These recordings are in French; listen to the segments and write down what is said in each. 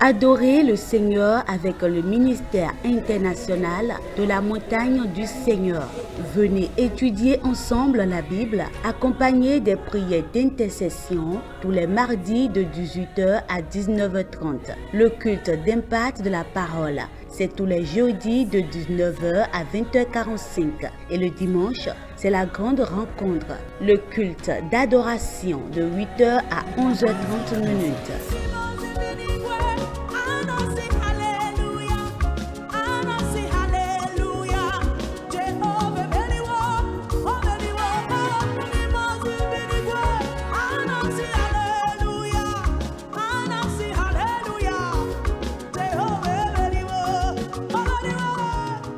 Adorez le Seigneur avec le ministère international de la montagne du Seigneur. Venez étudier ensemble la Bible, accompagnée des prières d'intercession tous les mardis de 18h à 19h30. Le culte d'impact de la parole, c'est tous les jeudis de 19h à 20h45. Et le dimanche, c'est la grande rencontre, le culte d'adoration de 8h à 11h30 minutes.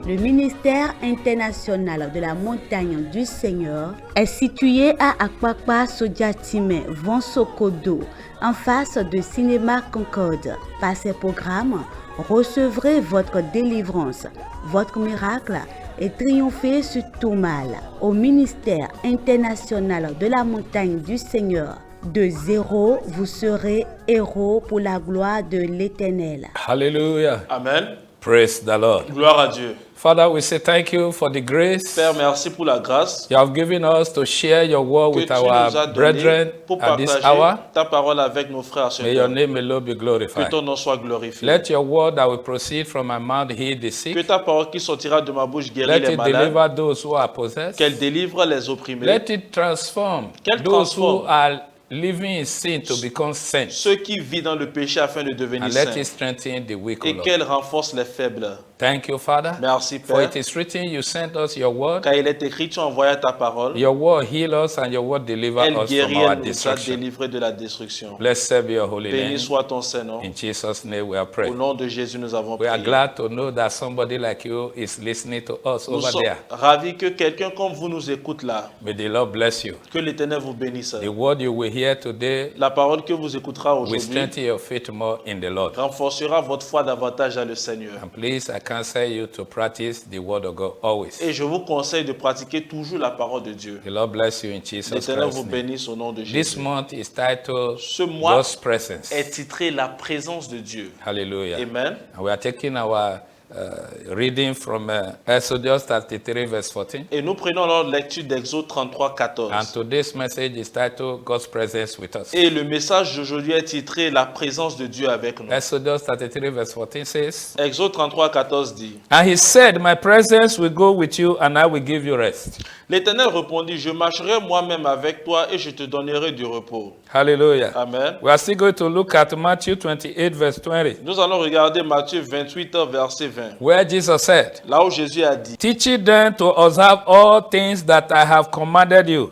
Le ministère international de la montagne du Seigneur est situé à Akwakwa Sodiatime, Vonsokodo, en face de Cinéma Concorde. Par ces programmes, recevrez votre délivrance, votre miracle et triomphez sur tout mal. Au ministère international de la montagne du Seigneur, de zéro, vous serez héros pour la gloire de l'Éternel. Hallelujah. Amen. Praise the Lord. Gloire à Dieu. Father, we say thank you for the grace Père, merci pour la grâce you have given us to share your word que with tu nous our as brethren donnée pour at this partager hour. ta parole avec nos frères ce May your temps. name alone be Que glorified. ton nom soit glorifié. Let your word that will proceed from my mouth heal the Que sick. ta parole qui sortira de ma bouche guérit Let les it malades. deliver those who are possessed. Qu'elle délivre les opprimés. Let it transform Qu'elle those who transforme are living in sin to become saints. ceux qui vivent dans le péché afin de devenir And let saints. it strengthen the weak, O Et Lord. qu'elle renforce les faibles. Thank you, Father. Merci For Père. it is written, you sent us your word. Car il est écrit, tu envoyas ta parole. Your word heal us and your word deliver Elle us from guérit, our elle nous a destruction. délivrés de la destruction. Blessed be your holy Béni name. soit ton Saint-Nom. In Jesus' name we are Au praying. nom de Jésus, nous avons We are prié. glad to know that somebody like you is listening to us Nous over sommes there. ravis que quelqu'un comme vous nous écoute là. May the Lord bless you. Que l'Éternel vous bénisse. The word you will hear today La parole que vous écouterez will aujourd'hui strengthen your faith more in the Lord. renforcera votre foi davantage dans le Seigneur. And please, I counsel you to practice the word of God always. Et je vous conseille de pratiquer toujours la parole de Dieu. The Lord bless you in Jesus L'Éternel vous Christ's name. bénisse au nom de This Jésus. month is titled Ce mois God's Presence. est titré La présence de Dieu. Hallelujah. Amen. And we are taking our reading from Exodus 33 verse 14. Et nous prenons alors lecture d'Exode 33, 14. And today's message is titled God's Presence with us. Et le message d'aujourd'hui est titré La présence de Dieu avec nous. Exodus 33 verse 14 says, Exode 33, 14 dit, And he said, My presence will go with you and I will give you rest. L'Éternel répondit, je marcherai moi-même avec toi et je te donnerai du repos. Hallelujah. Amen. We are still going to look at Matthew 28 verse 20, Nous allons regarder Matthieu 28, verset 20. where Jesus said, Là où Jésus a dit, Teaching them to observe all things that I have commanded you.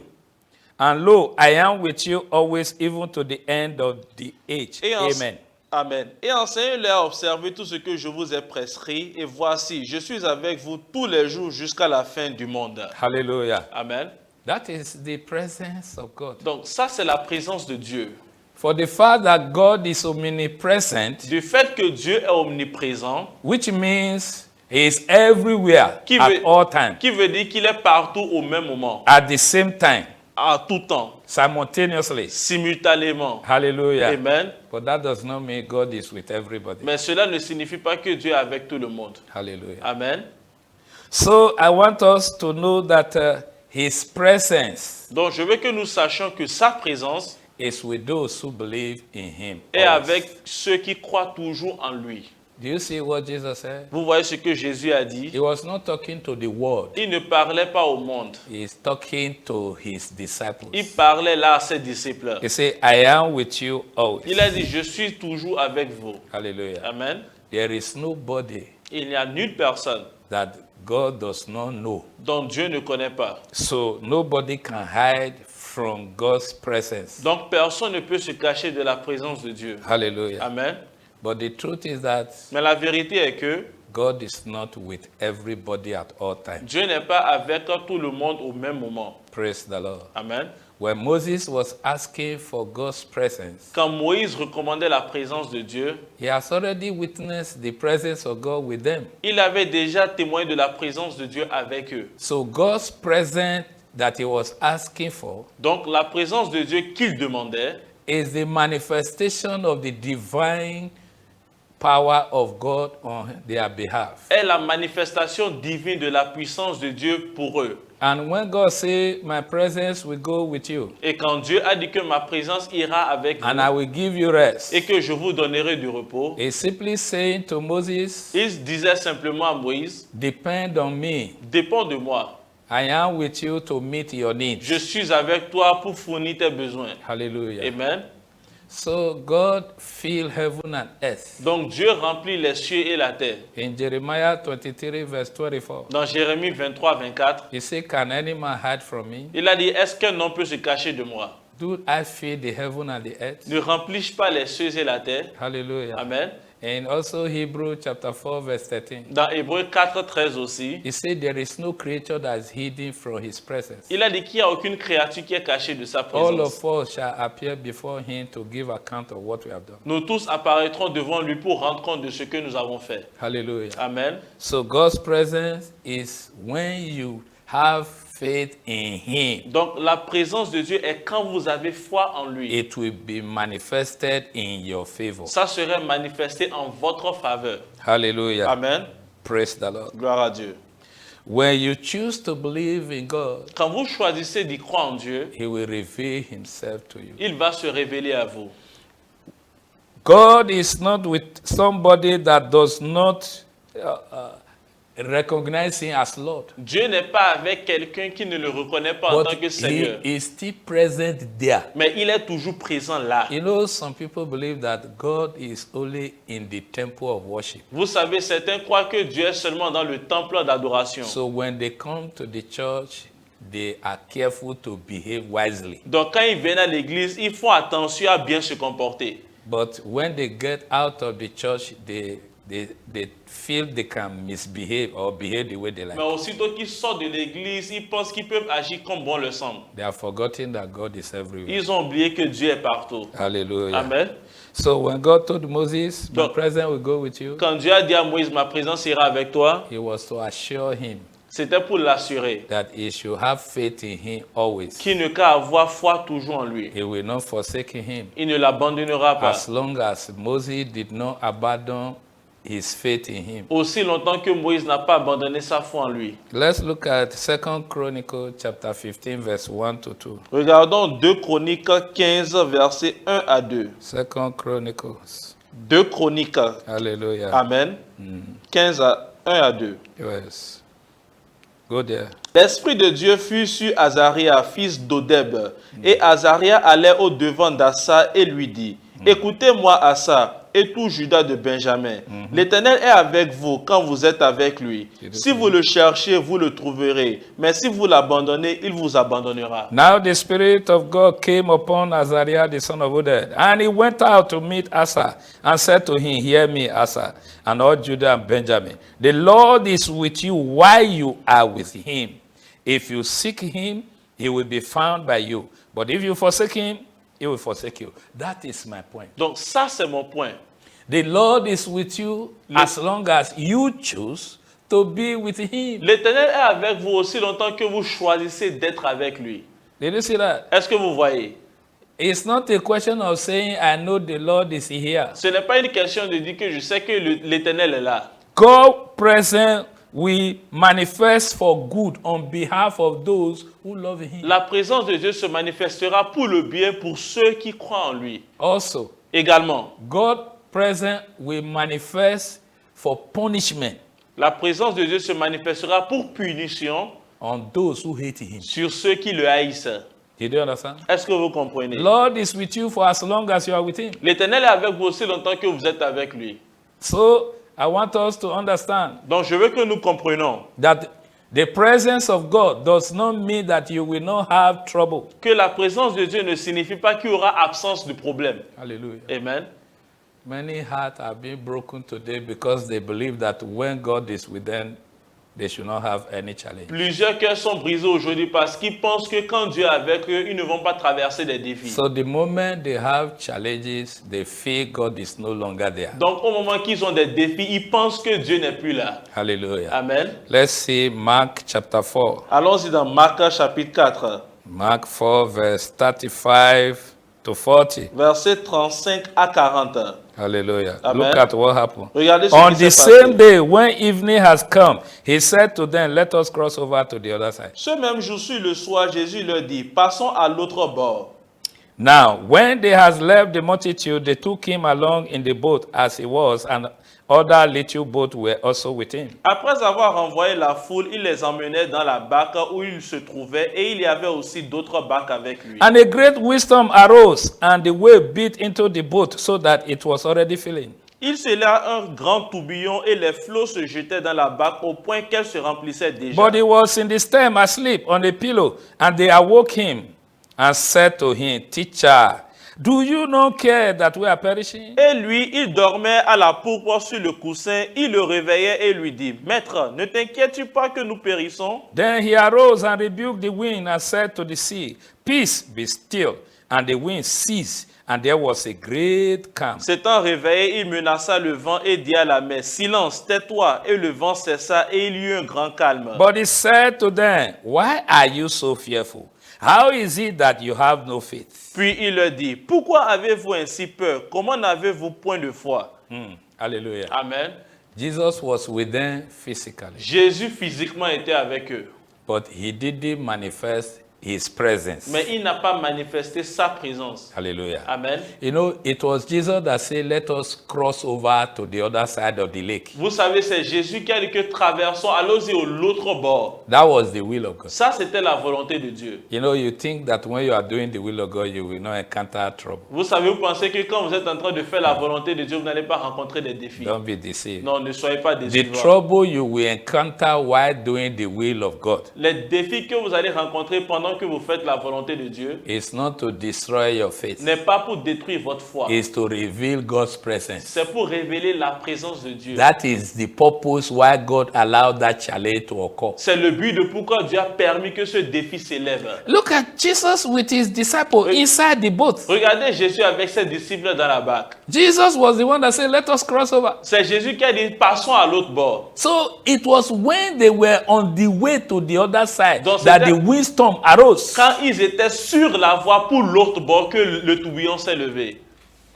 And lo, I am with you always, even to the end of the age. Et Amen. Amen. Et enseignez-leur à observer tout ce que je vous ai prescrit. Et voici, je suis avec vous tous les jours jusqu'à la fin du monde. Hallelujah. Amen. That is the presence of God. Donc ça, c'est la présence de Dieu. For the fact that God is omnipresent, Du fait que Dieu est omniprésent, which means he is everywhere Qui at veut- all times, qui veut dire qu'il est partout au même moment, at the same time, à tout temps, simultaneously. simultanément. Hallelujah. Amen. But that does not mean God is with everybody. Mais cela ne signifie pas que Dieu est avec tout le monde. Hallelujah. Amen. So I want us to know that his presence Donc je veux que nous sachions que sa présence is with those who believe in him. est always. avec ceux qui croient toujours en lui. Do you see what Jesus said? Vous voyez ce que Jésus a dit? He was not talking to the world. Il ne parlait pas au monde. He is talking to his disciples. Il parlait là à ses disciples. He said, I am with you always. Il a dit, je suis toujours avec vous. Hallelujah. Amen. There is nobody Il n'y a nulle personne that God does not know. dont Dieu ne connaît pas. So nobody can hide from God's presence. Donc personne ne peut se cacher de la présence de Dieu. Hallelujah. Amen. But the truth is that Mais la vérité est que God is not with everybody at all times. Dieu n'est pas avec tout le monde au même moment. Praise the Lord. Amen. When Moses was asking for God's presence, Quand Moïse recommandait la présence de Dieu, he has already witnessed the presence of God with them. il avait déjà témoigné de la présence de Dieu avec eux. So God's presence that he was asking for Donc la présence de Dieu qu'il demandait is the manifestation of the divine power of God on their behalf. est la manifestation divine de la puissance de Dieu pour eux. And when God says, my presence will go with you, Et quand Dieu a dit que ma présence ira avec and I vous will give you rest, et que je vous donnerai du repos, he's simply saying to Moses, il disait simplement à Moïse, depend on me. dépends de moi. I am with you to meet your needs. Je suis avec toi pour fournir tes besoins. Hallelujah. Amen. So God filled heaven and earth. Donc Dieu remplit les cieux et la terre. In Jeremiah 23, verse 24, Dans Jérémie 23, 24, he said, can any man hide from me? il a dit, est-ce qu'un homme peut se cacher de moi? Do I fill the heaven and the earth? Ne remplis-je pas les cieux et la terre? Hallelujah. Amen. And also Hebrew chapter 4, verse 13. Dans Hébreux 4, 13 aussi, He said, there is no creature that is hidden from his presence. il a dit qu'il n'y a aucune créature qui est cachée de sa All présence. of us shall appear before him to give account of what we have done. Nous tous apparaîtrons devant lui pour rendre compte de ce que nous avons fait. Hallelujah. Amen. So God's presence is when you have faith in him. Donc la présence de Dieu est quand vous avez foi en lui. It will be manifested in your favor. Ça serait manifesté en votre faveur. Hallelujah. Amen. Praise the Lord. Gloire à Dieu. When you choose to believe in God, Quand vous choisissez d'y croire en Dieu, he will reveal himself to you. il va se révéler à vous. God is not with somebody that does not recognize him as Lord. Dieu n'est pas avec quelqu'un qui ne le reconnaît pas en tant But que Seigneur. he is still present there. Mais il est toujours présent là. You know, some people believe that God is only in the temple of worship. Vous savez, certains croient que Dieu est seulement dans le temple d'adoration. So when they come to the church, they are careful to behave wisely. Donc quand ils viennent à l'église, ils font attention à bien se comporter. But when they get out of the church, they feel they can misbehave or behave the way they like. Mais aussitôt qu'ils sortent de l'église, ils pensent qu'ils peuvent agir comme bon leur semble. They have forgotten that God is everywhere. Ils ont oublié que Dieu est partout. Hallelujah. Amen. So when God told Moses, my Donc, presence will go with you, Quand Dieu a dit à Moïse, ma présence ira avec toi, he was to assure him c'était pour l'assurer that he should have faith in him always. qu'il ne qu'à avoir foi toujours en lui. He will not forsake him. Il ne l'abandonnera pas. As long as Moses did not abandon his faith in him. Aussi longtemps que Moïse n'a pas abandonné sa foi en lui. Let's look at 2 Chronicles chapter 15 verse 1 to 2. Regardons 2 Chroniques 15, versets 1 à 2. 2 Chronicles. 2 Chroniques. Hallelujah. Amen. 15 à 1 à 2. Yes. Go there. L'Esprit de Dieu fut sur Azaria, fils d'Odeb. Et Azaria allait au-devant d'Assa et lui dit, écoutez-moi Assa et tout Judas de Benjamin. L'Éternel est avec vous quand vous êtes avec lui. Si vous le cherchez, vous le trouverez. Mais si vous l'abandonnez, il vous abandonnera. Now the Spirit of God came upon Azariah the son of Oded, and he went out to meet Asa, and said to him, hear me, Asa, and all Judah and Benjamin. The Lord is with you while you are with him. If you seek him, he will be found by you. But if you forsake him, he will forsake you. That is my point. Donc ça, c'est mon point. The Lord is with you as long as you choose to be with him. L'Éternel est avec vous aussi longtemps que vous choisissez d'être avec lui. Did you see that? Est-ce que vous voyez? It's not a question of saying, I know the Lord is here. Ce n'est pas une question de dire que je sais que l'Éternel est là. God present will manifest for good on behalf of those who love him. La présence de Dieu se manifestera pour le bien pour ceux qui croient en lui. Also, Également, God present will manifest for punishment la présence de Dieu se manifestera pour punition on those who hate him. sur ceux qui le haïssent. Did you understand? Est-ce que vous comprenez? Lord is with you for as long as you are with him. L'Éternel est avec vous aussi longtemps que vous êtes avec lui. So, I want us to understand Donc je veux que nous comprenions that the presence of God does not mean that you will not have trouble. que la présence de Dieu ne signifie pas qu'il y aura absence de problème. Hallelujah. Amen. Many hearts are being broken today because they believe that when God is with them, they should not have any challenge. Plusieurs cœurs sont brisés aujourd'hui parce qu'ils pensent que quand Dieu est avec eux, ils ne vont pas traverser des défis. So the moment they have challenges, they feel God is no longer there. Donc au moment qu'ils ont des défis, ils pensent que Dieu n'est plus là. Hallelujah. Amen. Let's see Mark chapter 4. Allons-y dans Marc chapitre 4, Mark 4 verse 35 to 40. versets 35 à 40. Hallelujah. Amen. Look at what happened. Regardez ce On qui the s'est passé. same day, when evening has come, he said to them, let us cross over to the other side. Ce même jour, sur le soir, Jésus leur dit, passons à l'autre bord. Now, when they had left the multitude, they took him along in the boat as he was, and other little boats were also with him. Après avoir renvoyé la foule, il les emmenait dans la barque où il se trouvait, et il y avait aussi d'autres barques avec lui. And a great wisdom arose, and the wave beat into the boat so that it was already filling. Il se leva un grand tourbillon et les flots se jetaient dans la barque au point qu'elle se remplissait déjà. But he was in the stem asleep on a pillow, and they awoke him and said to him, Teacher, do you not care that we are perishing? Et lui, il dormait à la pourpre sur le coussin. Il le réveillait et lui dit, Maître, ne t'inquiètes-tu pas que nous périssons? Then he arose and rebuked the wind and said to the sea, Peace, be still. And the wind ceased, and there was a great calm. S'étant réveillé, il menaça le vent et dit à la mer, Silence, tais-toi. Et le vent cessa et il y eut un grand calme. But he said to them, Why are you so fearful? How is it that you have no faith? Puis il leur dit, Pourquoi avez-vous ainsi peur? Comment n'avez-vous point de foi? Hallelujah. Amen. Jesus was with them physically, Jésus physiquement était avec eux, but he didn't manifest his presence. mais il n'a pas manifesté sa présence. Hallelujah. Amen. You know, it was Jesus that said, let us cross over to the other side of the lake. Vous savez, c'est Jésus qui a dit que traversons, allons-y à l'autre bord. That was the will of God. Ça, c'était la volonté de Dieu. You know, you think that when you are doing the will of God, you will not encounter trouble. Vous savez, vous pensez que quand vous êtes en train de faire la volonté de Dieu, vous n'allez pas rencontrer des défis. Don't be deceived. Non, ne soyez pas The déçus. trouble you will encounter while doing the will of God Les défis que vous allez rencontrer pendant que vous faites la volonté de Dieu is not to destroy your faith. n'est pas pour détruire votre foi. Is to reveal God's presence. C'est pour révéler la présence de Dieu. That is the purpose why God allowed that challenge to occur. C'est le but de pourquoi Dieu a permis que ce défi s'élève. Look at Jesus with his disciples inside the boat. Regardez Jésus avec ses disciples dans la barque. Jesus was the one that said, let us cross over. C'est Jésus qui a dit, passons à l'autre bord. So it was when they were on the way to the other side Donc, that c'était- the windstorm arose. Quand ils étaient sur la voie pour l'autre bord, que le tourbillon s'est levé.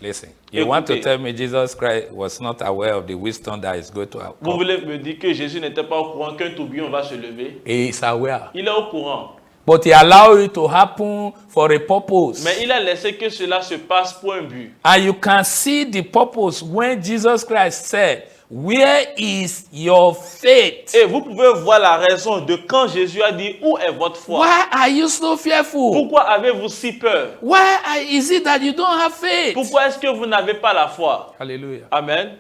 Listen, you want to Écoutez. tell me Jesus Christ was not aware of the wisdom that is going to Vous happen? voulez me dire que Jésus n'était pas au courant qu'un tourbillon va se lever? He is aware. Il est au courant. But he allowed it to happen for a purpose. Mais il a laissé que cela se passe pour un but. And you can see the purpose when Jesus Christ said, where is your faith? Et vous pouvez voir la raison de quand Jésus a dit, où est votre foi? Why are you so fearful? Pourquoi avez-vous si peur? Why is it that you don't have faith? Pourquoi est-ce que vous n'avez pas la foi? Hallelujah. Amen.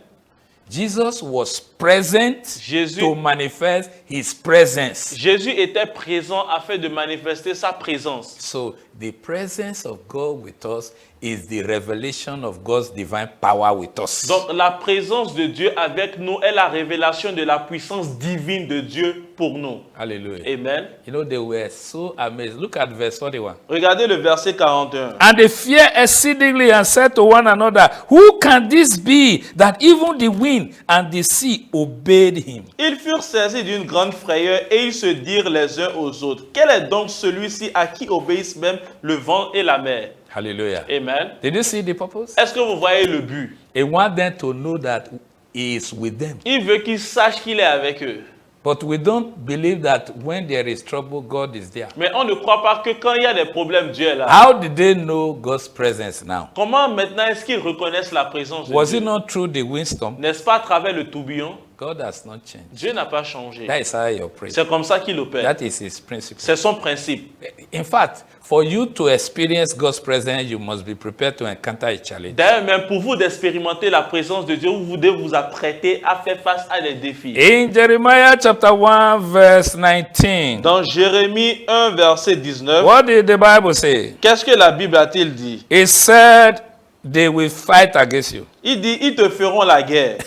Jesus was present Jésus- to manifest his presence. Jésus était présent afin de manifester sa présence. So the presence of God with us is the revelation of God's divine power with us. Donc la présence de Dieu avec nous est la révélation de la puissance divine de Dieu pour nous. Hallelujah. Amen. You know, they were so amazed. Look at verse 41. Regardez le verset 41. And they feared exceedingly and said to one another, who can this be that even the wind and the sea obeyed him? Ils furent saisis d'une grande frayeur et ils se dirent les uns aux autres, quel est donc celui-ci à qui obéissent même le vent et la mer? Hallelujah. Amen. Did you see the purpose? Est-ce que vous voyez le but? He wants them to know that he is with them. Il veut qu'ils sachent qu'il est avec eux. But we don't believe that when there is trouble, God is there. Mais on ne croit pas que quand il y a des problèmes, Dieu est là. How did they know God's presence now? Comment maintenant est-ce qu'ils reconnaissent la présence de Was Dieu? it not through the windstorm? N'est-ce pas à travers le tourbillon? God has not changed. Dieu n'a pas changé. That is how you operate. C'est comme ça qu'il opère. That is his principle. C'est son principe. In fact, for you to experience God's presence, you must be prepared to encounter a challenge. D'ailleurs, même pour vous d'expérimenter la présence de Dieu, vous devez vous apprêter à faire face à des défis. In Jeremiah chapter 1, verse 19, Dans Jérémie 1, verset 19, what did the Bible say? qu'est-ce que la Bible a-t-il dit? It said, they will fight against you, Il dit, ils te feront la guerre,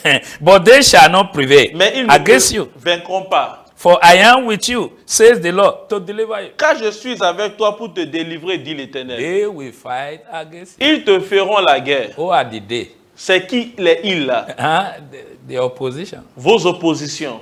but they shall not prevail mais ils ne against te you. vaincront pas. For I am with you, says the Lord, to deliver you. Car je suis avec toi pour te délivrer, dit l'Éternel. They will fight against you. Ils te feront la guerre. Who are the they? C'est qui les ils là? The opposition. Vos oppositions,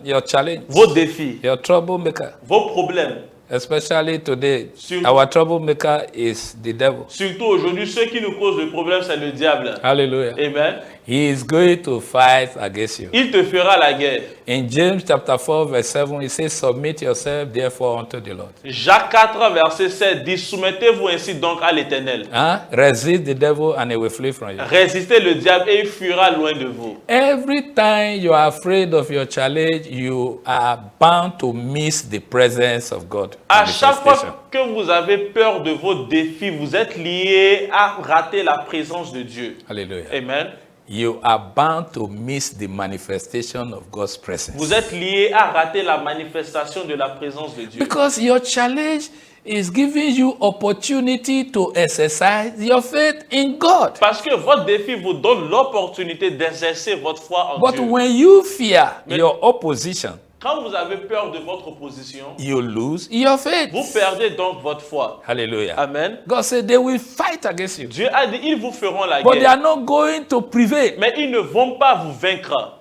Your challenge. vos défis, Your troublemaker. vos problèmes. Especially today, Sur- our troublemaker is the devil. Surtout aujourd'hui, ce qui nous cause le problème, c'est le diable. Hallelujah. Amen. He is going to fight against you. Il te fera la guerre. In James chapter 4, verse 7, it says, Submit yourself therefore unto the Lord. Jacques 4, verset 7 dit, soumettez-vous ainsi donc à l'Éternel. Resist the devil and he will flee from you. Résistez le diable et il fuira loin de vous. Every time you are afraid of your challenge, you are bound to miss the presence of God. À chaque Manifestation. fois que vous avez peur de vos défis, vous êtes lié à rater la présence de Dieu. Hallelujah. Amen. You are bound to miss the manifestation of God's presence. Vous êtes lié à rater la manifestation de la présence de Dieu. Because your challenge is giving you opportunity to exercise your faith in God. Parce que votre défi vous donne l'opportunité d'exercer votre foi en But Dieu. when you fear your opposition, Quand vous avez peur de votre opposition, you lose your faith. vous perdez donc votre foi. Hallelujah. Amen. God said they will fight against you, Dieu a dit, ils vous feront la but they guerre. are not going to prevail. Mais ils ne vont pas vous vaincre.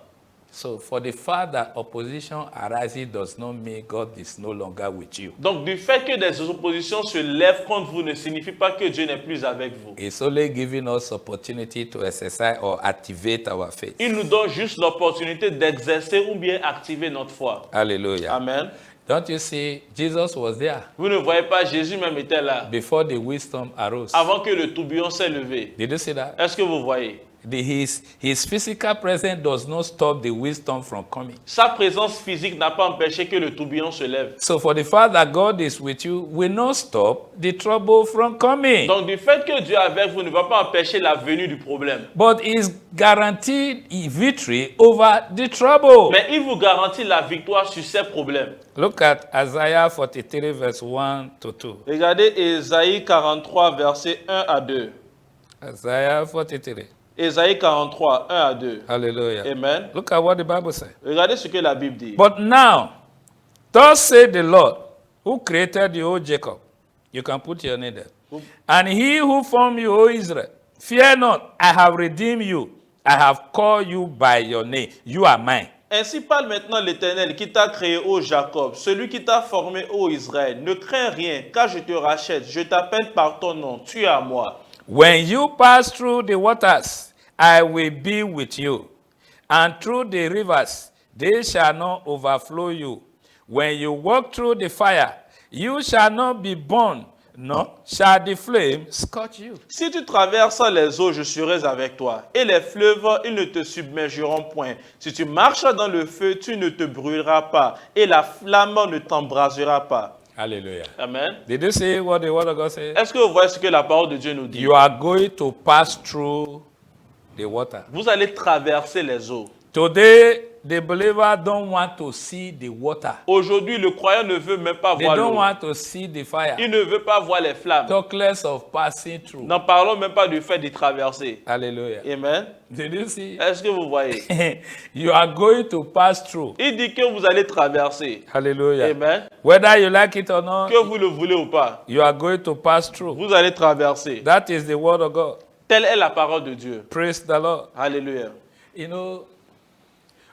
So for the fact that opposition arises does not mean God is no longer with you. Donc du fait que des oppositions se lèvent contre vous ne signifie pas que Dieu n'est plus avec vous. It's only giving us opportunity to exercise or activate our faith. Il nous donne juste l'opportunité d'exercer ou bien activer notre foi. Hallelujah. Amen. Don't you see, Jesus was there Vous ne voyez pas, Jésus même était là before the wisdom arose. avant que le tourbillon s'est levé. Did you see that? Est-ce que vous voyez? His physical presence does not stop the wisdom from coming. Sa présence physique n'a pas empêché que le tourbillon se lève. So for the fact that God is with you will not stop the trouble from coming. Donc du fait que Dieu est avec vous ne va pas empêcher la venue du problème. But he's guaranteed victory over the trouble. Mais il vous garantit la victoire sur ces problèmes. Look at Isaiah 43 verse 1 to 2. Regardez Ésaïe 43, versets 1 à 2. Isaiah 43. Ésaïe 43, 1 à 2. Hallelujah. Amen. Look at what the Bible says. Regardez ce que la Bible dit. But now, thus said the Lord, who created you, O Jacob. You can put your name there. And he who formed you, O Israel. Fear not, I have redeemed you. I have called you by your name. You are mine. Ainsi parle maintenant l'Éternel qui t'a créé, ô Jacob, celui qui t'a formé, ô Israël. Ne crains rien, car je te rachète. Je t'appelle par ton nom. Tu es à moi. When you pass through the waters, I will be with you. And through the rivers, they shall not overflow you. When you walk through the fire, you shall not be burned, nor shall the flame scorch you. Si tu traverses les eaux, je serai avec toi. Et les fleuves, ils ne te submergeront point. Si tu marches dans le feu, tu ne te brûleras pas. Et la flamme ne t'embrasera pas. Hallelujah. Amen. Did you see what the word of God says? Est-ce que vous voyez ce que la parole de Dieu nous dit? You are going to pass through the water. Vous allez traverser les eaux. Today, the believer don't want to see the water. Aujourd'hui, le croyant ne veut même pas They voir don't l'eau. want to see the fire. Il ne veut pas voir les flammes. Talk less of passing through. N'en parlons même pas du fait d'y traverser. Hallelujah. Amen. Did you see? Est-ce que vous voyez? You are going to pass through. Il dit que vous allez traverser. Hallelujah. Amen. Whether you like it or not, Que vous le voulez ou pas, you are going to pass through. vous allez traverser. That is the word of God. Telle est la parole de Dieu. Praise the Lord. Alléluia. You know,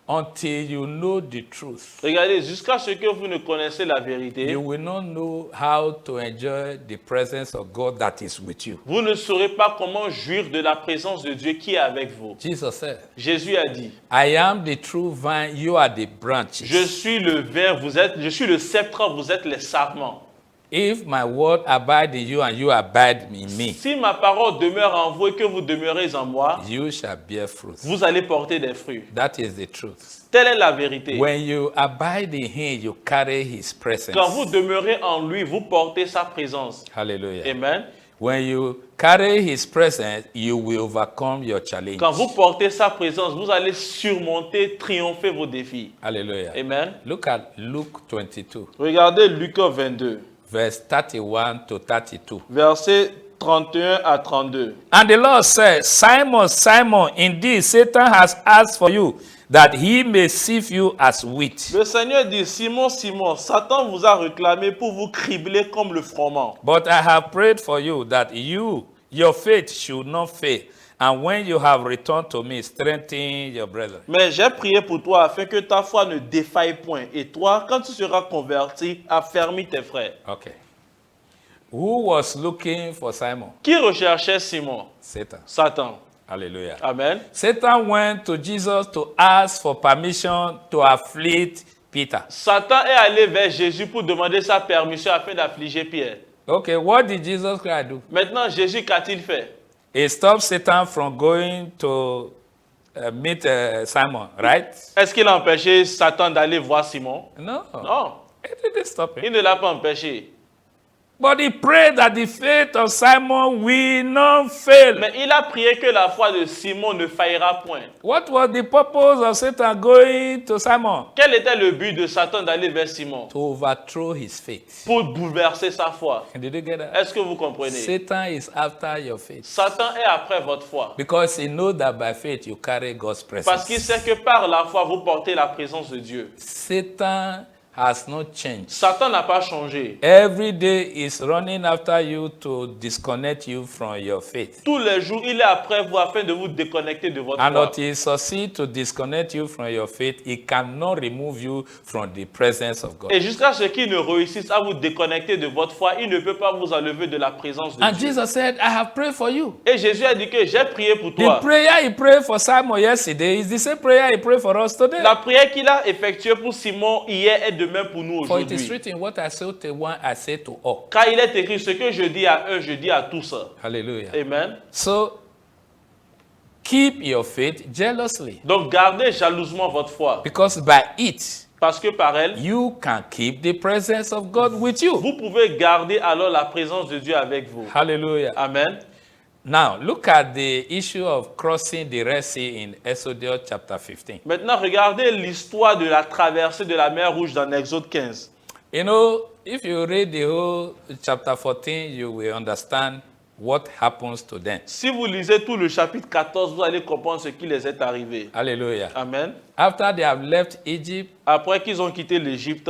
until you know the truth, Regardez, jusqu'à ce que vous ne connaissez la vérité, you will not know how to enjoy the presence of God that is with you. vous ne saurez pas comment jouir de la présence de Dieu qui est avec vous. Jesus said, Jésus a dit, I am the true vine, you are the branches. je suis le ver, je suis le sceptre, vous êtes les sarments. If my word abide in you and you abide in me, Si ma parole demeure en vous et que vous demeurez en moi, you shall bear fruit. vous allez porter des fruits. That is the truth. Telle est la vérité. When you abide in him, you carry his presence. Quand vous demeurez en lui, vous portez sa présence. Hallelujah. Amen. When you carry his presence, you will overcome your challenge. Quand vous portez sa présence, vous allez surmonter, triompher vos défis. Hallelujah. Amen. Look at Luke 22, Regardez Luc 22, verse 31 to 32. versets 31 à 32. And the Lord said, Simon, Simon, indeed Satan has asked for you, that he may sift you as wheat. Le Seigneur dit, Simon, Simon, Satan vous a réclamé pour vous cribler comme le froment. But I have prayed for you that your faith should not fail. And when you have returned to me, strengthen your brethren. Mais j'ai prié pour toi afin que ta foi ne défaille point. Et toi, quand tu seras converti, affermis tes frères. Okay. Who was looking for Simon? Qui recherchait Simon? Satan. Satan. Hallelujah. Amen. Satan went to Jesus to ask for permission to afflict Peter. Satan est allé vers Jésus pour demander sa permission afin d'affliger Pierre. Okay, what did Jesus Christ do? Maintenant, Jésus, qu'a-t-il fait? He stopped Satan from going to meet Simon, right? Est-ce qu'il a empêché Satan d'aller voir Simon? No. Non, He didn't stop him. il ne l'a pas empêché. But he prayed that the faith of Simon will not fail. Mais il a prié que la foi de Simon ne faillira point. What was the purpose of Satan going to Simon? Quel était le but de Satan d'aller vers Simon? To overthrow his faith. Pour bouleverser sa foi. Did you get that? Est-ce que vous comprenez? Satan is after your faith. Satan est après votre foi. Because he knows that by faith you carry God's Parce qu'il presence. sait que par la foi, vous portez la présence de Dieu. Satan has not changed. Satan n'a pas changé. Every day is running after you to disconnect you from your faith. Tous les jours, il est après vous afin de vous déconnecter de votre And foi. until he succeeds to disconnect you from your faith, he cannot remove you from the presence of God. Et jusqu'à ce qu'il ne réussisse à vous déconnecter de votre foi, il ne peut pas vous enlever de la présence de And Dieu. Jesus said, I have prayed for you. Et Jésus a dit que j'ai prié pour The toi. prayer he prayed for Simon yesterday is the same prayer he prayed for us today. La prière qu'il a effectuée pour Simon hier est de même pour nous For it is aujourd'hui. written, what I say to one, I say to all. Car il est écrit, ce que je dis à un, je dis à tous. Hallelujah. Amen. So, keep your faith jealously. Donc gardez jalousement votre foi. Because by it, Parce que par elle, you can keep the presence of God with you. vous pouvez garder alors la présence de Dieu avec vous. Hallelujah. Amen. Now, look at the issue of crossing the Red Sea in Exodus chapter 15. Maintenant, regardez l'histoire de la traversée de la mer Rouge dans Exode 15. You know, if you read the whole chapter 14, you will understand what happens to them. Si vous lisez tout le chapitre 14, vous allez comprendre ce qui les est arrivé. Hallelujah. Amen. After they have left Egypt, Après qu'ils ont quitté l'Égypte,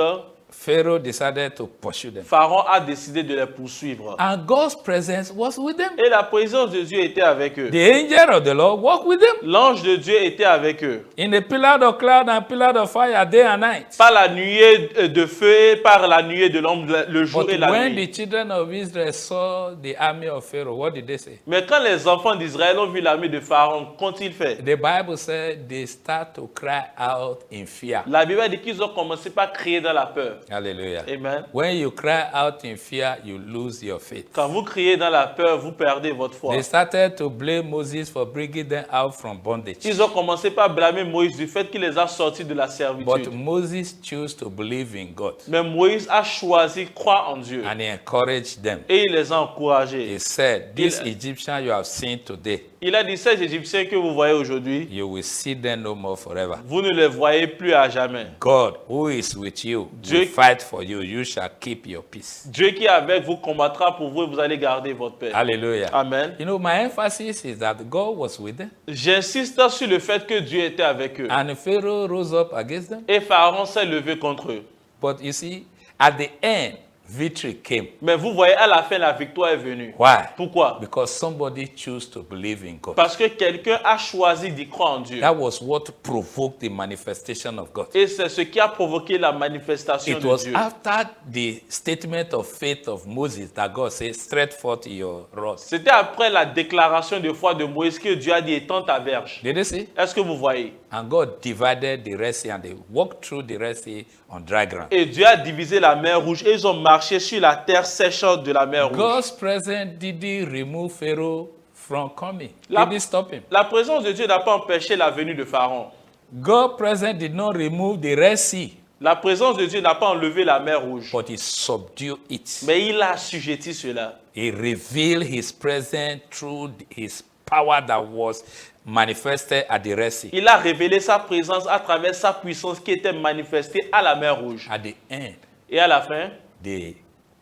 Pharaoh decided to pursue them. Pharaon a décidé de les poursuivre. And God's presence was with them. Et la présence de Dieu était avec eux. The angel of the Lord walked with them L'ange de Dieu était avec eux. in a pillar of cloud and pillar of fire day and night. Par la nuée de feu et par la nuée de l'ombre, le jour But et la when nuit. the children of Israel saw the army of Pharaoh, what did they say? Mais quand les enfants d'Israël ont vu l'armée de Pharaon, qu'ont-ils fait? The Bible said they start to cry out in fear. La Bible dit qu'ils ont commencé par crier dans la peur. Hallelujah. Amen. When you cry out in fear, you lose your faith. Quand vous criez dans la peur, vous perdez votre foi. They started to blame Moses for bringing them out from bondage. Ils ont commencé par blâmer Moïse du fait qu'il les a sortis de la But servitude. Moses chose to believe in God Mais Moïse a choisi de croire en Dieu. and he encouraged them. Et il les a encouragés. He said, "This Egyptian you have seen today, Il a dit, ces Égyptiens que vous voyez aujourd'hui, you will see them no more forever. vous ne les voyez plus à jamais. God, who is with you, Dieu- will fight for you. You shall keep your peace." Dieu qui est avec vous combattra pour vous et vous allez garder votre paix. Hallelujah. Amen. You know, my emphasis is that God was with them, J'insiste sur le fait que Dieu était avec eux. and Pharaoh rose up against them. Et Pharaon s'est levé contre eux. But you see, at the end, victory came. Mais vous voyez, à la fin, la victoire est venue. Why? Pourquoi? Because somebody chose to believe in God. Parce que quelqu'un a choisi d'y croire en Dieu. That was what provoked the manifestation of God. Et c'est ce qui a provoqué la manifestation It de was Dieu. after the statement of faith of Moses that God said, "Stretch forth your rod." C'était après la déclaration de foi de Moïse que Dieu a dit, étends ta verge. Did you see? Est-ce que vous voyez? And God divided the Red Sea and they walked through the Red Sea on dry ground. Et Dieu a divisé la mer Rouge et ils ont marché sur la terre sèche de la mer Rouge. God's presence didn't remove Pharaoh from coming. La- Didn't stop him. La présence de Dieu n'a pas empêché la venue de Pharaon. God's presence did not remove the Red Sea, La présence de Dieu n'a pas enlevé la mer Rouge. but he subdued it. Mais il a assujetti cela. He revealed his presence through his power that was manifested at the Red Sea. Il a révélé sa présence à travers sa puissance qui était manifestée à la mer Rouge. At the end, Et à la fin, they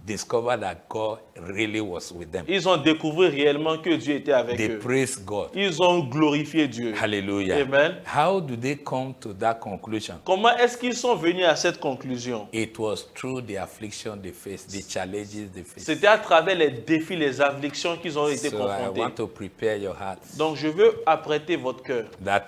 discovered that God really was with them. Ils ont découvert réellement que Dieu était avec They eux. praised God. Ils ont glorifié Dieu. Hallelujah. Amen. How do they come to that conclusion? Comment est-ce qu'ils sont venus à cette conclusion? It was through the affliction they faced, the challenges they faced. C'était à travers les défis, les afflictions qu'ils ont été So I confrontés. want to prepare your hearts Donc je veux apprêter votre cœur that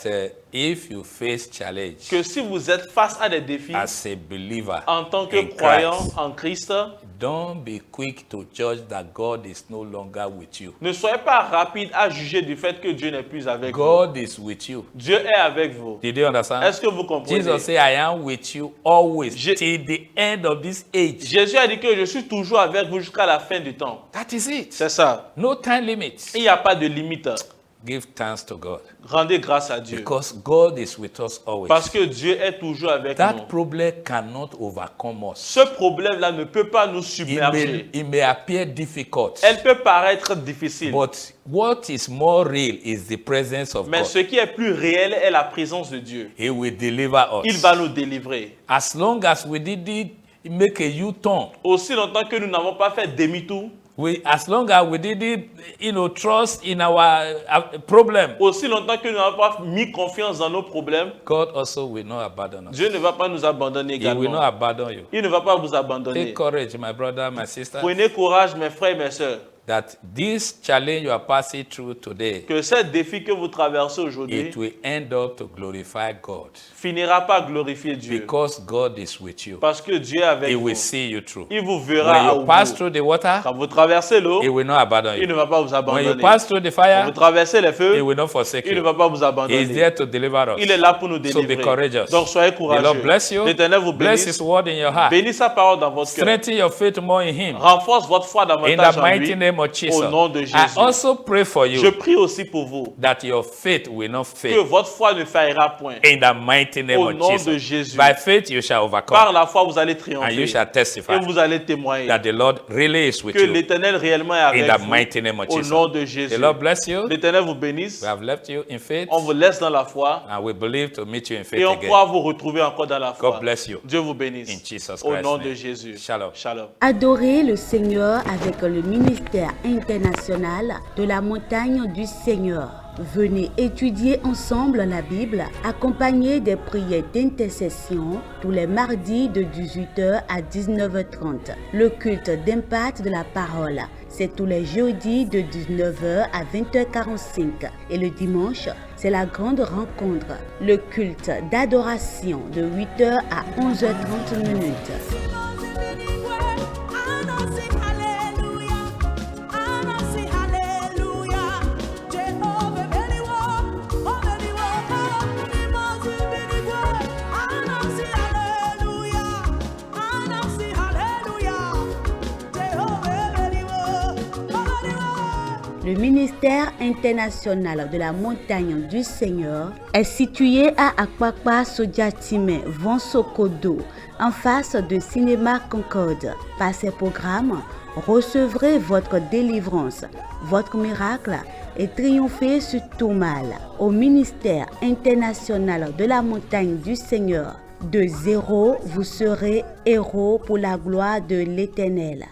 if you face challenge que si vous êtes face à des défis as a believer en tant que in croyant Christ, en Christ, don't be quick to judge that God is no longer with you. ne soyez pas rapide à juger du fait que Dieu n'est plus avec vous. God is with you. Dieu est avec vous. Did you understand? Est-ce que vous comprenez? Jesus said, I am with you always Je- till the end of this age. Jésus a dit que je suis toujours avec vous jusqu'à la fin du temps. That is it. C'est ça. No time limit. Il n'y a pas de limite. Give thanks to God Rendez grâce à Dieu. because God is with us always. Parce que Dieu est toujours avec That nous. problem cannot overcome us. Ce problème-là ne peut pas nous submerger. It may appear difficult, Elle peut paraître difficile. but what is more real is the presence of Mais God. ce qui est plus réel est la présence de Dieu. He will deliver Il us. va nous délivrer. As long as we didn't make a U-turn, Aussi longtemps que nous n'avons pas fait demi-tour, as long as we didn't, trust in our problem, aussi longtemps que nous n'avons pas mis confiance dans nos problèmes, God also will not abandon us. Dieu ne va pas nous abandonner He will not également. abandon you. Il ne va pas vous abandonner. Take courage, my brother, my sister, Prenez courage, mes frères et mes sœurs, that this challenge you are passing through today, que ce défi que vous traversez aujourd'hui it will end up to glorify God. finira par glorifier Dieu. Because God is with you. Parce que Dieu est avec He vous. will see you through. Il vous When verra you au pass bout. through the water, Quand vous traversez l'eau, He will not abandon il ne you. va pas vous When you abandonner. pass through the Quand vous fire, traversez les He feux, will not forsake il ne you. va pas vous He is abandonner. there to deliver Il est us. là pour nous So be délivrer. courageous. Donc soyez The Lord courageux. bless you. L'Éternel vous Bless bénisse. His word in your heart. Bénis sa parole dans votre cœur. Strengthen your faith more in Him. Renforce votre foi In davantage the en mighty lui. name of Jesus. Au nom de Jésus. I also pray for Je you prie aussi pour vous that your faith will not que fail. votre foi ne faillira point. In the mighty name Au of nom de Jesus. Jésus. By faith you shall Par overcome. la foi, vous allez And you triompher. shall testify Et vous allez témoigner that the Lord really is with que you. l'Éternel réellement est In avec the vous. mighty name of Au Jesus. nom de Jésus. The Lord bless you. L'Éternel vous bénisse. We have left you in faith. On vous laisse dans la foi And we believe to meet you in faith et on again. pourra vous retrouver encore dans la foi. God bless you. Dieu vous bénisse. In Jesus Au Christ's nom name. de Jésus. Shalom. Shalom. Adorer le Seigneur avec le ministère international de la montagne du Seigneur. Venez étudier ensemble la Bible, accompagné des prières d'intercession tous les mardis de 18h à 19h30. Le culte d'impact de la parole, c'est tous les jeudis de 19h à 20h45. Et le dimanche, c'est la grande rencontre, le culte d'adoration de 8h à 11h30 minutes. Le ministère international de la montagne du Seigneur est situé à Akpakpa Sodiatime, Vonsokodo, en face de Cinéma Concorde. Par ces programmes, recevrez votre délivrance, votre miracle et triomphez sur tout mal. Au ministère international de la montagne du Seigneur, de zéro, vous serez héros pour la gloire de l'Éternel.